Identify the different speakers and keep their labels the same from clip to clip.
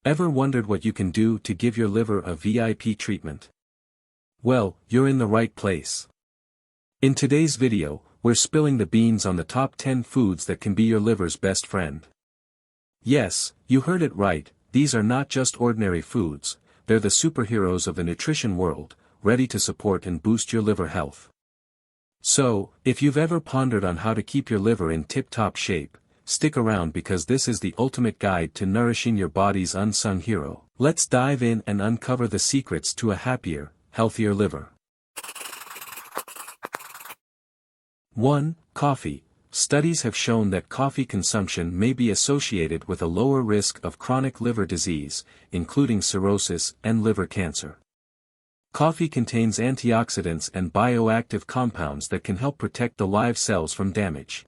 Speaker 1: Ever wondered what you can do to give your liver a VIP treatment? Well, you're in the right place. In today's video, we're spilling the beans on the top 10 foods that can be your liver's best friend. Yes, you heard it right, these are not just ordinary foods, they're the superheroes of the nutrition world, ready to support and boost your liver health. So, if you've ever pondered on how to keep your liver in tip-top shape, stick around because this is the ultimate guide to nourishing your body's unsung hero. Let's dive in and uncover the secrets to a happier, healthier liver. 1. Coffee. Studies have shown that coffee consumption may be associated with a lower risk of chronic liver disease, including cirrhosis and liver cancer. Coffee contains antioxidants and bioactive compounds that can help protect the live cells from damage.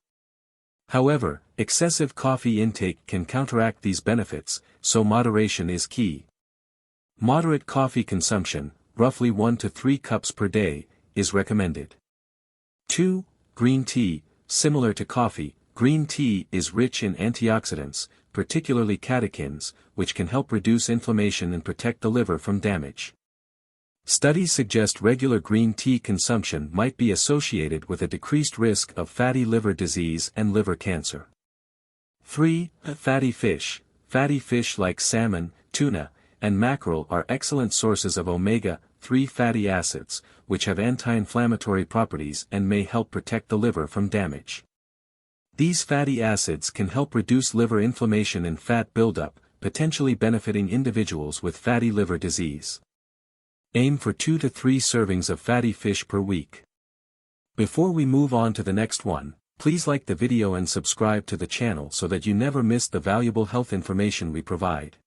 Speaker 1: However, excessive coffee intake can counteract these benefits, so moderation is key. Moderate coffee consumption, roughly 1 to 3 cups per day, is recommended. 2. Green tea. Similar to coffee, green tea is rich in antioxidants, particularly catechins, which can help reduce inflammation and protect the liver from damage. Studies suggest regular green tea consumption might be associated with a decreased risk of fatty liver disease and liver cancer. 3. Fatty fish. Fatty fish like salmon, tuna, and mackerel are excellent sources of omega-3 fatty acids, which have anti-inflammatory properties and may help protect the liver from damage. These fatty acids can help reduce liver inflammation and fat buildup, potentially benefiting individuals with fatty liver disease. Aim for 2 to 3 servings of fatty fish per week. Before we move on to the next one, please like the video and subscribe to the channel so that you never miss the valuable health information we provide.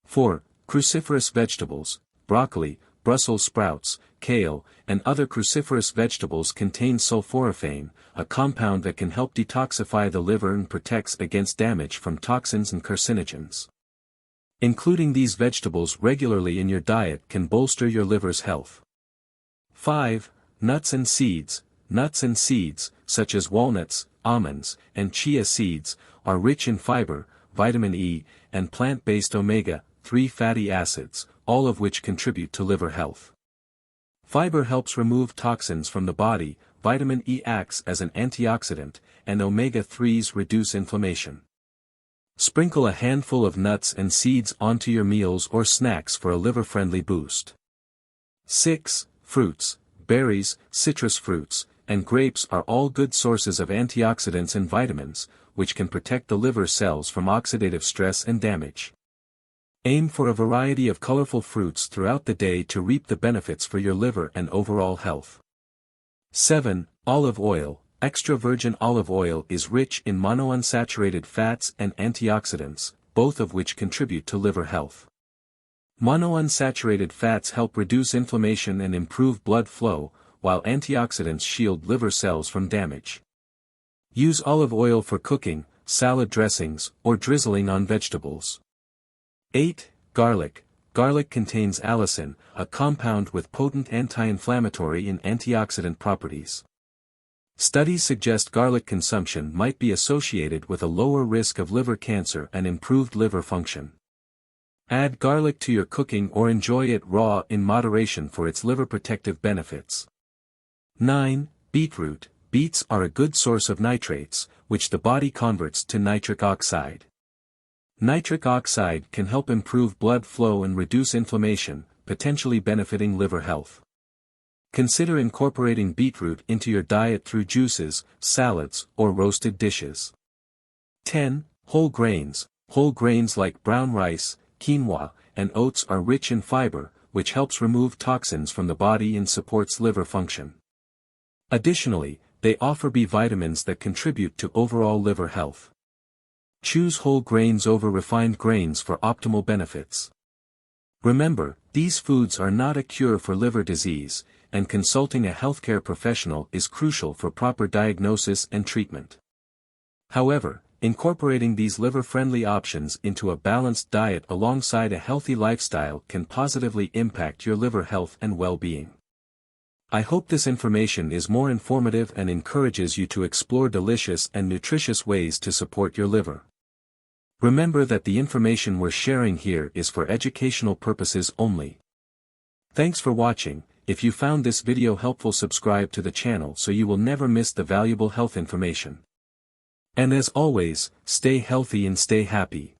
Speaker 1: 4. Cruciferous vegetables. Broccoli, Brussels sprouts, kale, and other cruciferous vegetables contain sulforaphane, a compound that can help detoxify the liver and protects against damage from toxins and carcinogens. Including these vegetables regularly in your diet can bolster your liver's health. 5. Nuts and seeds. Nuts and seeds, such as walnuts, almonds, and chia seeds, are rich in fiber, vitamin E, and plant-based omega-3 fatty acids, all of which contribute to liver health. Fiber helps remove toxins from the body, vitamin E acts as an antioxidant, and omega-3s reduce inflammation. Sprinkle a handful of nuts and seeds onto your meals or snacks for a liver-friendly boost. 6. Fruits. Berries, citrus fruits, and grapes are all good sources of antioxidants and vitamins, which can protect the liver cells from oxidative stress and damage. Aim for a variety of colorful fruits throughout the day to reap the benefits for your liver and overall health. 7. Olive oil. Extra virgin olive oil is rich in monounsaturated fats and antioxidants, both of which contribute to liver health. Monounsaturated fats help reduce inflammation and improve blood flow, while antioxidants shield liver cells from damage. Use olive oil for cooking, salad dressings, or drizzling on vegetables. 8. Garlic. Garlic contains allicin, a compound with potent anti-inflammatory and antioxidant properties. Studies suggest garlic consumption might be associated with a lower risk of liver cancer and improved liver function. Add garlic to your cooking or enjoy it raw in moderation for its liver protective benefits. 9. Beetroot. Beets are a good source of nitrates, which the body converts to nitric oxide. Nitric oxide can help improve blood flow and reduce inflammation, potentially benefiting liver health. Consider incorporating beetroot into your diet through juices, salads, or roasted dishes. 10. Whole grains. Whole grains like brown rice, quinoa, and oats are rich in fiber, which helps remove toxins from the body and supports liver function. Additionally, they offer B vitamins that contribute to overall liver health. Choose whole grains over refined grains for optimal benefits. Remember, these foods are not a cure for liver disease, and consulting a healthcare professional is crucial for proper diagnosis and treatment. However, incorporating these liver-friendly options into a balanced diet alongside a healthy lifestyle can positively impact your liver health and well-being. I hope this information is more informative and encourages you to explore delicious and nutritious ways to support your liver. Remember that the information we're sharing here is for educational purposes only. Thanks for watching. If you found this video helpful, subscribe to the channel so you will never miss the valuable health information. And as always, stay healthy and stay happy.